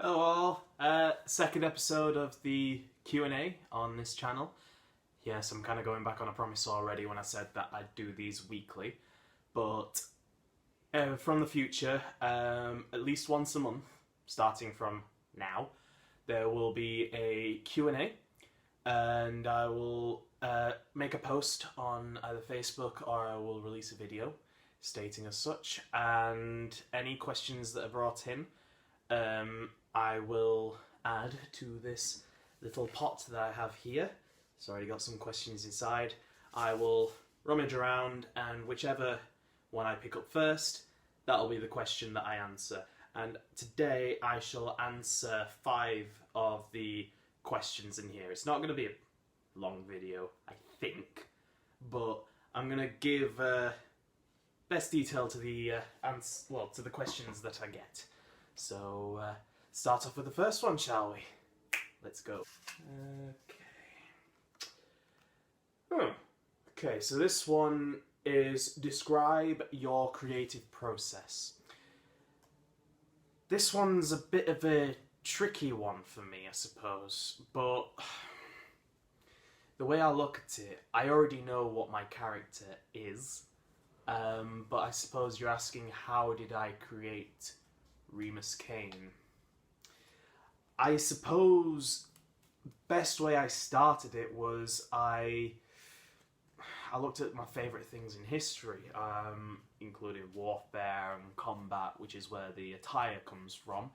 Hello all, second episode of the Q&A on this channel. Yes, I'm kind of going back on a promise already when I said that I'd do these weekly, but from the future, at least once a month, starting from now, there will be a Q&A, and I will make a post on either Facebook or I will release a video stating as such, and any questions that are brought in, I will add to this little pot that I have here. It's already got some questions inside. I will rummage around, and whichever one I pick up first, that'll be the question that I answer. And today I shall answer 5 of the questions in here. It's not going to be a long video, I think, but I'm going to give best detail to the to the questions that I get. So start off with the first one, shall we? Let's go. Okay, so this one is describe your creative process. This one's a bit of a tricky one for me, I suppose, but the way I look at it, I already know what my character is, but I suppose you're asking how did I create Remus Kane. I suppose best way I started it was I looked at my favourite things in history, including warfare and combat, which is where the attire comes from.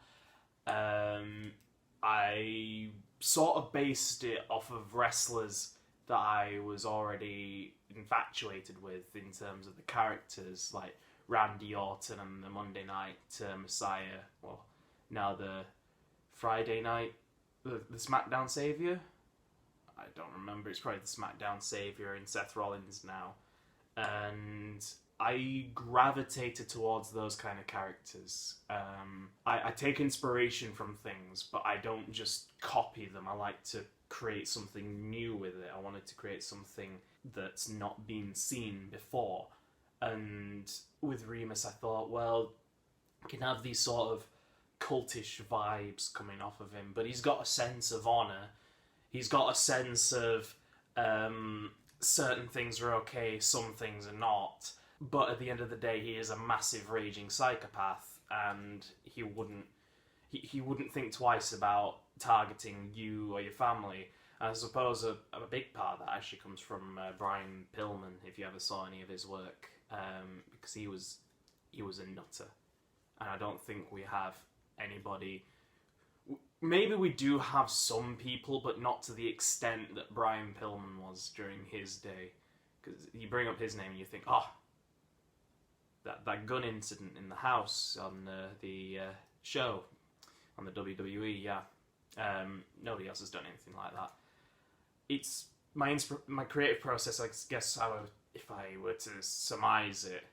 I sort of based it off of wrestlers that I was already infatuated with in terms of the characters, like Randy Orton and the Monday Night Messiah, well, now the Friday Night, the SmackDown Savior? I don't remember, it's probably the SmackDown Savior in Seth Rollins now. And I gravitated towards those kind of characters. I take inspiration from things, but I don't just copy them. I like to create something new with it. I wanted to create something that's not been seen before. And with Remus, I thought, well, I can have these sort of cultish vibes coming off of him, but he's got a sense of honour. He's got a sense of certain things are okay, some things are not. But at the end of the day, he is a massive raging psychopath, and he wouldn't think twice about targeting you or your family. I suppose a big part of that actually comes from Brian Pillman, if you ever saw any of his work, because he was a nutter, and I don't think we have anybody. Maybe we do have some people, but not to the extent that Brian Pillman was during his day. Because you bring up his name and you think, oh, that gun incident in the house on the show on the WWE, yeah. Nobody else has done anything like that. It's my creative process, I guess, if I were to surmise it,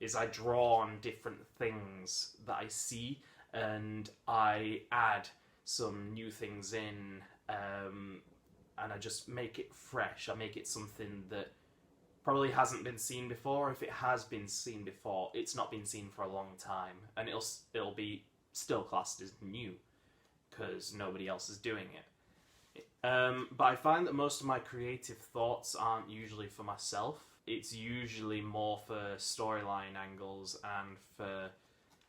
is I draw on different things that I see and I add some new things in, and I just make it fresh. I make it something that probably hasn't been seen before. If it has been seen before, it's not been seen for a long time, and it'll be still classed as new because nobody else is doing it. But I find that most of my creative thoughts aren't usually for myself. It's usually more for storyline angles and for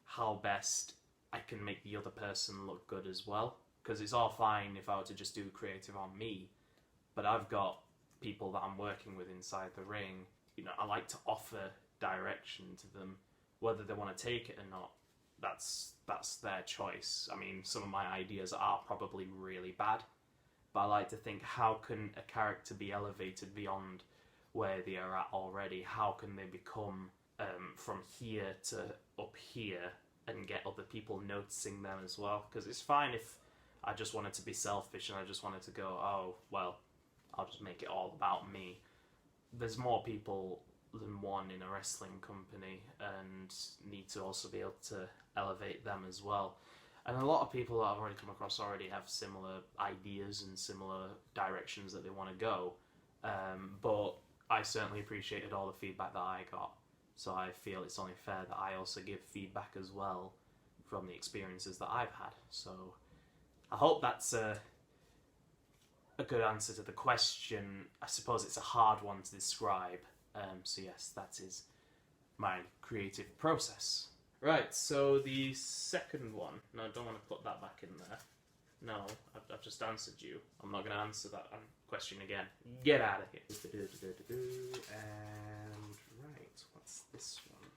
how best I can make the other person look good as well. Because it's all fine if I were to just do creative on me, but I've got people that I'm working with inside the ring. You know, I like to offer direction to them, whether they want to take it or not. That's their choice. I mean, some of my ideas are probably really bad, but I like to think, how can a character be elevated beyond where they are at already? How can they become from here to up here and get other people noticing them as well? Because it's fine if I just wanted to be selfish and I just wanted to go, oh, well, I'll just make it all about me. There's more people than one in a wrestling company, and need to also be able to elevate them as well. And a lot of people that I've already come across already have similar ideas and similar directions that they want to go. But I certainly appreciated all the feedback that I got. So I feel it's only fair that I also give feedback as well from the experiences that I've had. So I hope that's a good answer to the question. I suppose it's a hard one to describe. So yes, that is my creative process. Right, so the second one. No, I don't want to put that back in there. No, I've just answered you. I'm not going to answer that question again. Get out of here. And right, what's this one?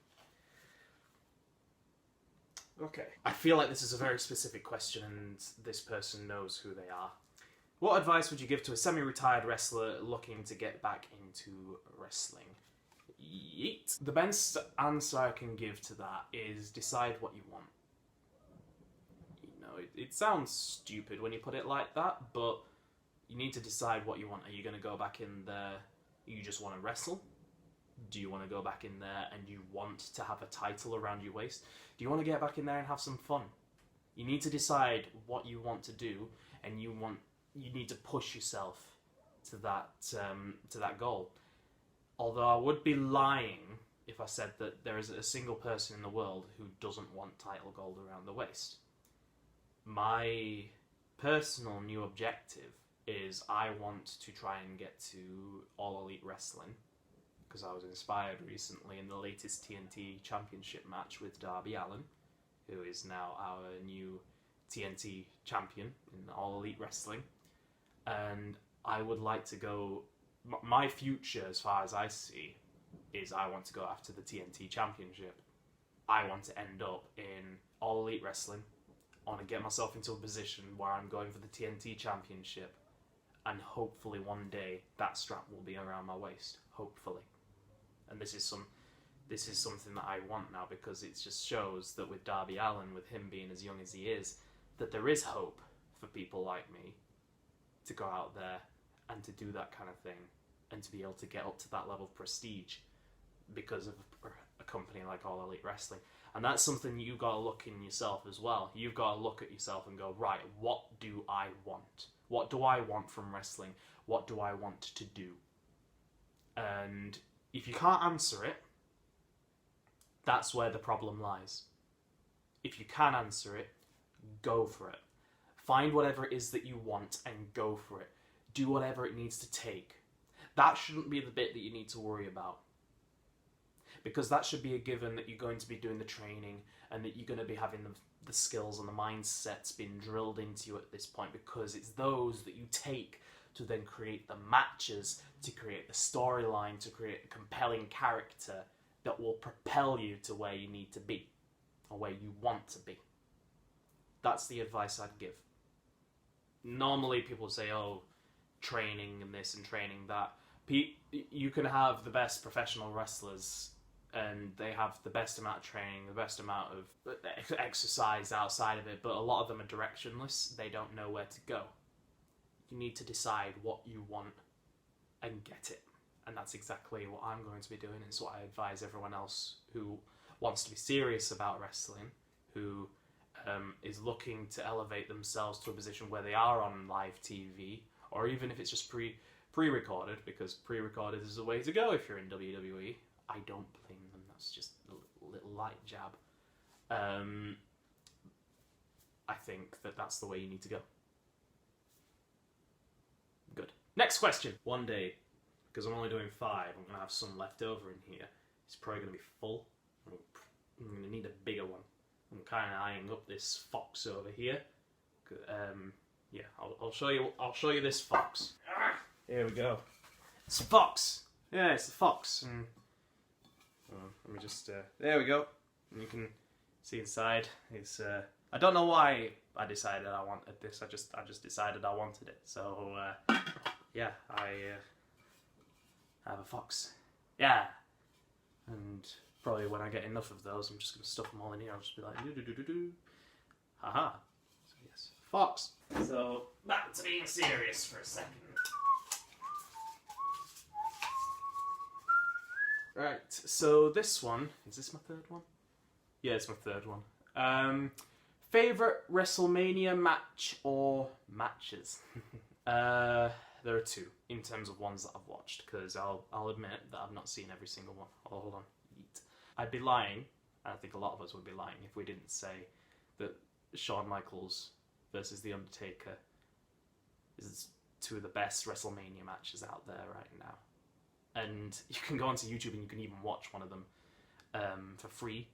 Okay. I feel like this is a very specific question and this person knows who they are. What advice would you give to a semi-retired wrestler looking to get back into wrestling? Yeet. The best answer I can give to that is decide what you want. It sounds stupid when you put it like that, but you need to decide what you want. Are you going to go back in there, you just want to wrestle? Do you want to go back in there and you want to have a title around your waist? Do you want to get back in there and have some fun? You need to decide what you want to do, and you need to push yourself to that goal. Although I would be lying if I said that there is a single person in the world who doesn't want title gold around the waist. My personal new objective is I want to try and get to All Elite Wrestling, because I was inspired recently in the latest TNT Championship match with Darby Allin, who is now our new TNT champion in All Elite Wrestling. And I would like to go... My future, as far as I see, is I want to go after the TNT Championship. I want to end up in All Elite Wrestling. I want to get myself into a position where I'm going for the TNT Championship, and hopefully one day that strap will be around my waist. Hopefully. And this is something that I want now, because it just shows that with Darby Allin, with him being as young as he is, that there is hope for people like me to go out there and to do that kind of thing, and to be able to get up to that level of prestige because of a company like All Elite Wrestling. And that's something you've got to look in yourself as well. You've got to look at yourself and go, right, what do I want? What do I want from wrestling? What do I want to do? And if you can't answer it, that's where the problem lies. If you can answer it, go for it. Find whatever it is that you want and go for it. Do whatever it needs to take. That shouldn't be the bit that you need to worry about. Because that should be a given, that you're going to be doing the training and that you're going to be having the skills and the mindsets being drilled into you at this point, because it's those that you take to then create the matches, to create the storyline, to create a compelling character that will propel you to where you need to be, or where you want to be. That's the advice I'd give. Normally people say, oh, training and this and training that. You can have the best professional wrestlers and they have the best amount of training, the best amount of exercise outside of it, but a lot of them are directionless. They don't know where to go. You need to decide what you want and get it. And that's exactly what I'm going to be doing. It's what I advise everyone else who wants to be serious about wrestling, who is looking to elevate themselves to a position where they are on live TV, or even if it's just pre-recorded, because pre-recorded is the way to go if you're in WWE. I don't blame them. That's just a little light jab. I think that's the way you need to go. Good. Next question. One day, because I'm only doing 5, I'm going to have some left over in here. It's probably going to be full. I'm going to need a bigger one. I'm kind of eyeing up this fox over here. Yeah, I'll show you this fox. Here we go. It's a fox. Yeah, it's a fox. And let me just. There we go. And you can see inside. It's. I don't know why I decided I wanted this. I just decided I wanted it. So yeah, I have a fox. Yeah, and probably when I get enough of those, I'm just gonna stuff them all in here. I'll just be like, do. Haha. So yes, fox. So back to being serious for a second. Right, so this one, is this my third one? Yeah, it's my third one. Favourite WrestleMania match or matches? There are 2, in terms of ones that I've watched, because I'll admit that I've not seen every single one. Oh, hold on. Yeet. I'd be lying, and I think a lot of us would be lying, if we didn't say that Shawn Michaels versus The Undertaker is two of the best WrestleMania matches out there right now. And you can go onto YouTube and you can even watch one of them for free.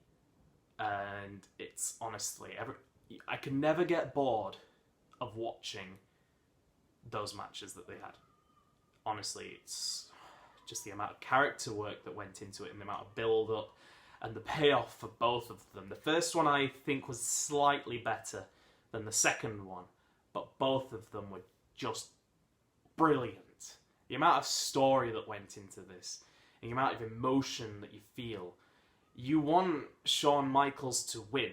And it's honestly, I can never get bored of watching those matches that they had. Honestly, it's just the amount of character work that went into it and the amount of build-up and the payoff for both of them. The first one I think was slightly better than the second one, but both of them were just brilliant. The amount of story that went into this, and the amount of emotion that you feel. You want Shawn Michaels to win,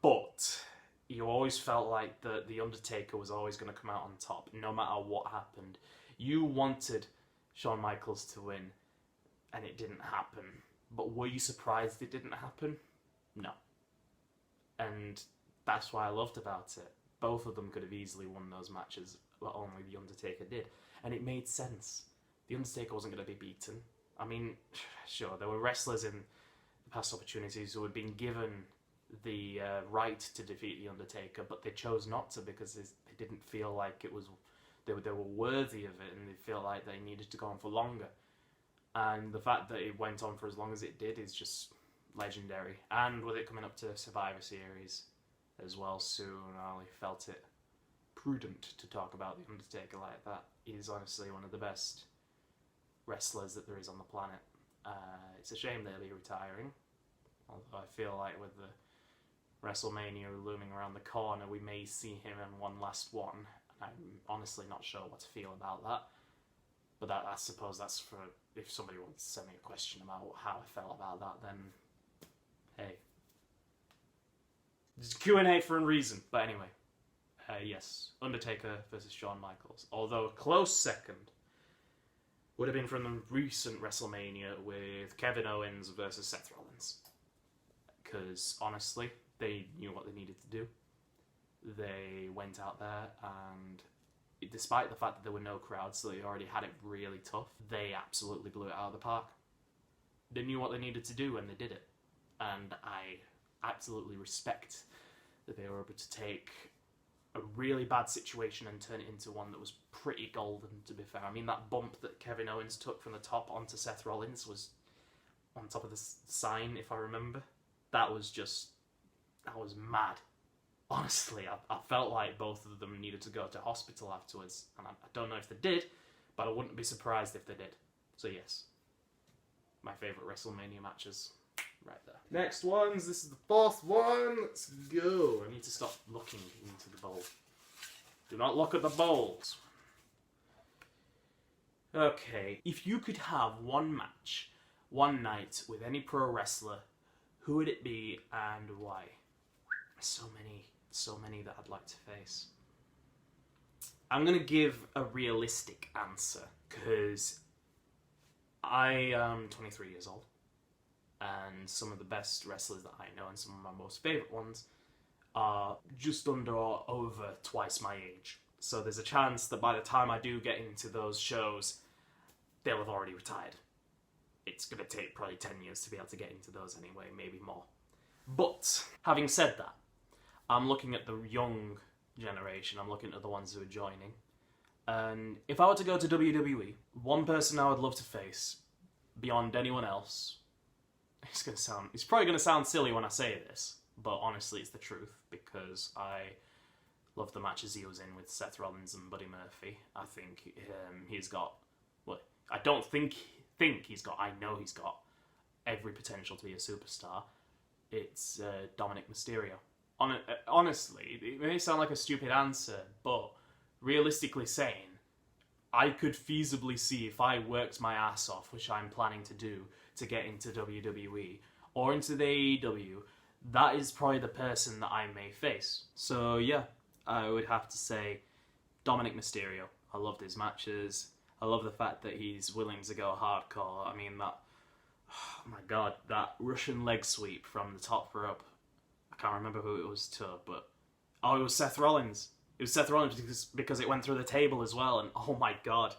but you always felt like the Undertaker was always going to come out on top, no matter what happened. You wanted Shawn Michaels to win, and it didn't happen. But were you surprised it didn't happen? No. And that's what I loved about it. Both of them could have easily won those matches, but only The Undertaker did. And it made sense. The Undertaker wasn't going to be beaten. I mean, sure, there were wrestlers in the past opportunities who had been given the right to defeat The Undertaker, but they chose not to because they didn't feel like they were worthy of it, and they felt like they needed to go on for longer. And the fact that it went on for as long as it did is just legendary. And with it coming up to Survivor Series as well soon, I felt it prudent to talk about The Undertaker like that. He's honestly one of the best wrestlers that there is on the planet. It's a shame they'll be retiring, although I feel like with the WrestleMania looming around the corner, we may see him in one last one. I'm honestly not sure what to feel about that, but I suppose that's for if somebody wants to send me a question about how I felt about that, then hey, it's Q&A for a reason. But anyway, yes, Undertaker versus Shawn Michaels, although a close second would have been from the recent WrestleMania with Kevin Owens versus Seth Rollins. Because, honestly, they knew what they needed to do. They went out there and, despite the fact that there were no crowds, so they already had it really tough, they absolutely blew it out of the park. They knew what they needed to do and they did it. And I absolutely respect that they were able to take a really bad situation and turn it into one that was pretty golden, to be fair. I mean, that bump that Kevin Owens took from the top onto Seth Rollins was on top of the sign, if I remember. That was mad. Honestly, I felt like both of them needed to go to hospital afterwards, and I don't know if they did, but I wouldn't be surprised if they did. So yes, my favourite WrestleMania matches, right there. Next ones, this is the fourth one, let's go. I need to stop looking into the bowl. Do not look at the bowls. Okay, if you could have one match, one night with any pro wrestler, who would it be and why? So many that I'd like to face. I'm going to give a realistic answer, because I am 23 years old, and some of the best wrestlers that I know, and some of my most favourite ones, are just under or over twice my age. So there's a chance that by the time I do get into those shows, they'll have already retired. It's going to take probably 10 years to be able to get into those anyway, maybe more. But, having said that, I'm looking at the young generation, I'm looking at the ones who are joining. And if I were to go to WWE, one person I would love to face, beyond anyone else, it's probably going to sound silly when I say this, but honestly it's the truth, because I love the matches he was in with Seth Rollins and Buddy Murphy. I think he's got, well, I don't think he's got, I know he's got every potential to be a superstar. It's Dominic Mysterio. Honestly, it may sound like a stupid answer, but realistically saying, I could feasibly see if I worked my ass off, which I'm planning to do, to get into WWE or into the AEW, that is probably the person that I may face. So yeah, I would have to say Dominic Mysterio. I loved his matches. I love the fact that he's willing to go hardcore. I mean, that, oh my god, that Russian leg sweep from the top rope. I can't remember who it was to, but it was Seth Rollins. It was Seth Rollins because it went through the table as well, and oh my god.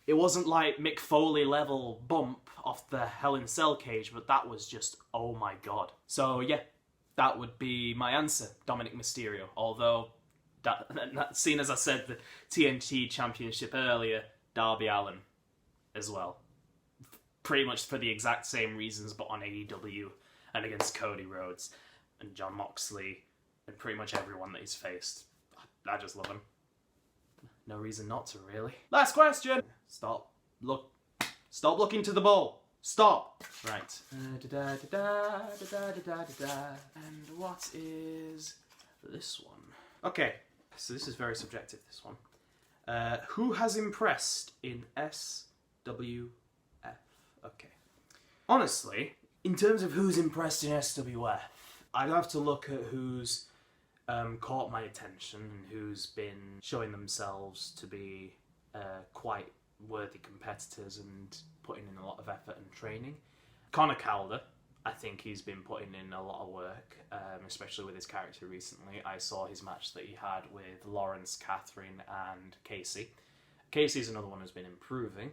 It wasn't like Mick Foley level bump off the Hell in a Cell cage, but that was just, oh my god. So yeah, that would be my answer, Dominic Mysterio. Although, seeing as I said the TNT Championship earlier, Darby Allin as well. Pretty much for the exact same reasons, but on AEW and against Cody Rhodes and Jon Moxley and pretty much everyone that he's faced. I just love him. No reason not to, really. Last question! Stop looking to the ball. Stop! Right. And what is this one? Okay, so this is very subjective, this one. Who has impressed in SWF? Okay. Honestly, in terms of who's impressed in SWF, I'd have to look at who's caught my attention and who's been showing themselves to be quite worthy competitors and putting in a lot of effort and training. Connor Calder, I think he's been putting in a lot of work, especially with his character recently. I saw his match that he had with Lawrence, Catherine and Casey. Casey's another one who's been improving,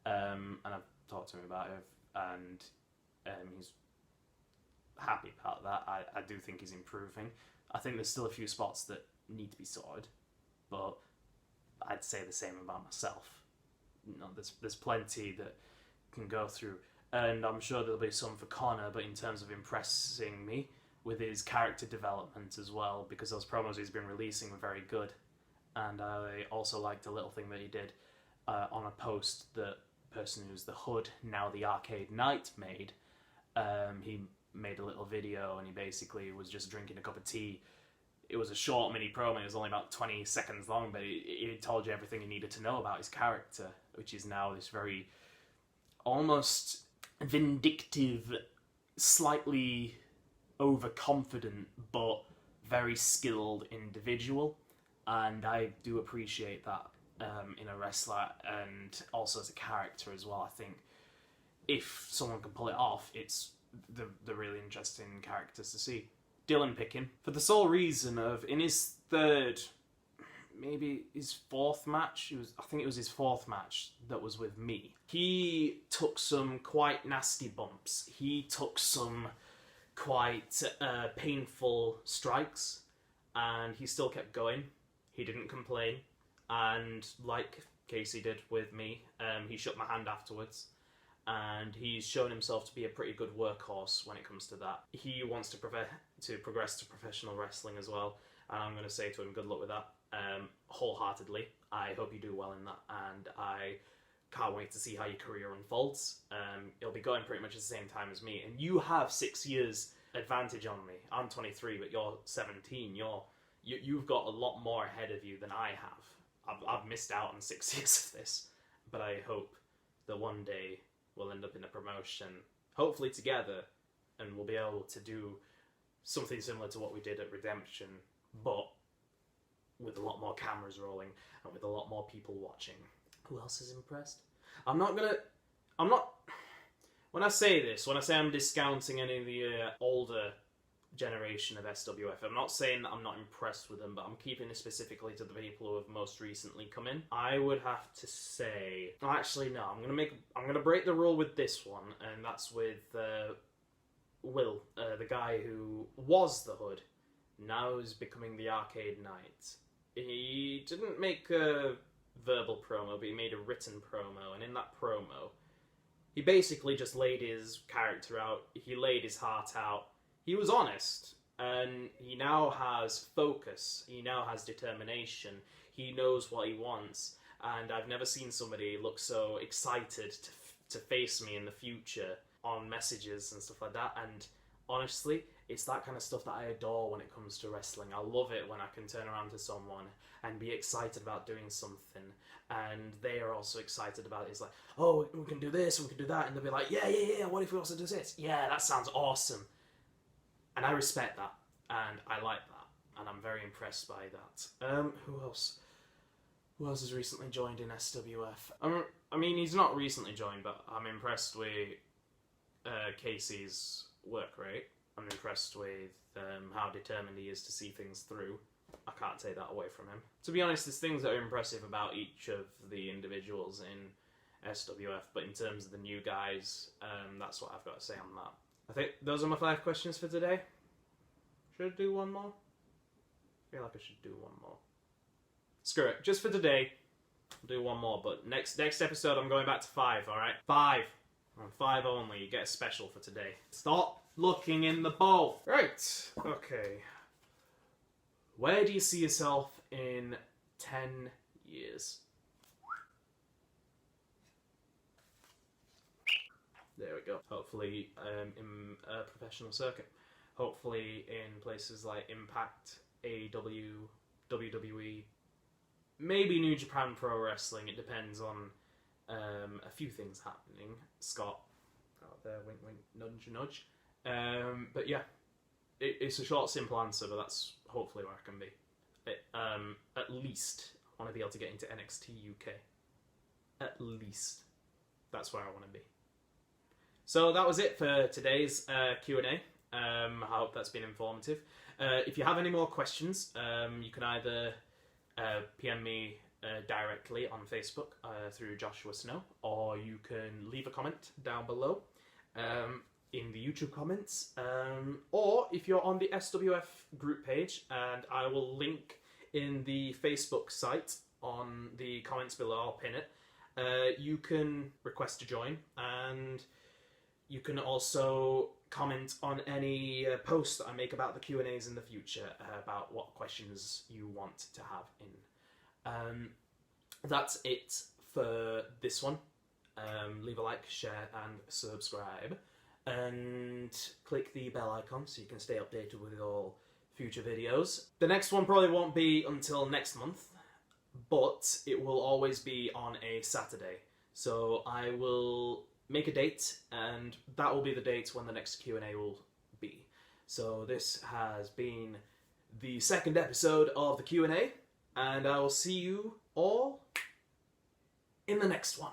and I've talked to him about it, and he's happy about that. I do think he's improving. I think there's still a few spots that need to be sorted, but I'd say the same about myself. You know, there's plenty that can go through, and I'm sure there'll be some for Connor, but in terms of impressing me with his character development as well, because those promos he's been releasing were very good, and I also liked a little thing that he did on a post that person who's the Hood, now the Arcade Knight, made. He made a little video and he basically was just drinking a cup of tea. It was a short mini promo, it was only about 20 seconds long, but it told you everything you needed to know about his character, which is now this very almost vindictive, slightly overconfident, but very skilled individual. And I do appreciate that in a wrestler and also as a character as well. I think if someone can pull it off, it's the really interesting characters to see. Dylan Pickin, for the sole reason of, in his third, maybe his fourth match, I think it was his fourth match that was with me, he took some quite nasty bumps. He took some quite painful strikes, and he still kept going. He didn't complain, and like Casey did with me, he shook my hand afterwards. And he's shown himself to be a pretty good workhorse when it comes to that. He wants to progress to professional wrestling as well, and I'm going to say to him, good luck with that, wholeheartedly. I hope you do well in that, and I can't wait to see how your career unfolds. You'll be going pretty much at the same time as me, and you have 6 years advantage on me. I'm 23, but you're 17. You've got a lot more ahead of you than I have. I've missed out on 6 years of this, but I hope that one day we'll end up in a promotion, hopefully together, and we'll be able to do something similar to what we did at Redemption, but with a lot more cameras rolling and with a lot more people watching. Who else is impressed? When I say I'm discounting any of the older generation of SWF, I'm not saying that I'm not impressed with them, but I'm keeping it specifically to the people who have most recently come in. I would have to say, actually no, I'm gonna break the rule with this one, and that's with Will, the guy who was the Hood, now is becoming the Arcade Knight. He didn't make a verbal promo, but he made a written promo, and in that promo, he basically just laid his character out. He laid his heart out. He was honest, and he now has focus, he now has determination, he knows what he wants, and I've never seen somebody look so excited to face me in the future on messages and stuff like that, and honestly, it's that kind of stuff that I adore when it comes to wrestling. I love it when I can turn around to someone and be excited about doing something, and they are also excited about it. It's like, oh, we can do this, we can do that, and they'll be like, yeah, what if we also do this? Yeah, that sounds awesome. And I respect that, and I like that, and I'm very impressed by that. Who else? Who else has recently joined in SWF? I mean, he's not recently joined, but I'm impressed with Casey's work rate. I'm impressed with how determined he is to see things through. I can't take that away from him. To be honest, there's things that are impressive about each of the individuals in SWF, but in terms of the new guys, that's what I've got to say on that. I think those are my 5 questions for today. Should I do one more? I feel like I should do one more. Screw it. Just for today, I'll do one more. But next episode, I'm going back to 5, alright? 5. On 5 only. You get a special for today. Stop looking in the bowl. Right. Okay. Where do you see yourself in 10 years? There we go. Hopefully in a professional circuit. Hopefully in places like Impact, AEW, WWE, maybe New Japan Pro Wrestling. It depends on a few things happening. Scott, out there, wink wink, nudge nudge. But yeah, it's a short, simple answer, but that's hopefully where I can be. At least I want to be able to get into NXT UK. At least. That's where I want to be. So that was it for today's Q&A. I hope that's been informative. If you have any more questions, you can either PM me directly on Facebook through Joshua Snow, or you can leave a comment down below in the YouTube comments, or if you're on the SWF group page, and I will link in the Facebook site on the comments below, I'll pin it, you can request to join, and you can also comment on any posts that I make about the Q&As in the future, about what questions you want to have in. That's it for this one. Leave a like, share and subscribe, and click the bell icon so you can stay updated with all future videos. The next one probably won't be until next month, but it will always be on a Saturday. So I will make a date, and that will be the date when the next Q&A will be. So this has been the second episode of the Q&A, and I will see you all in the next one.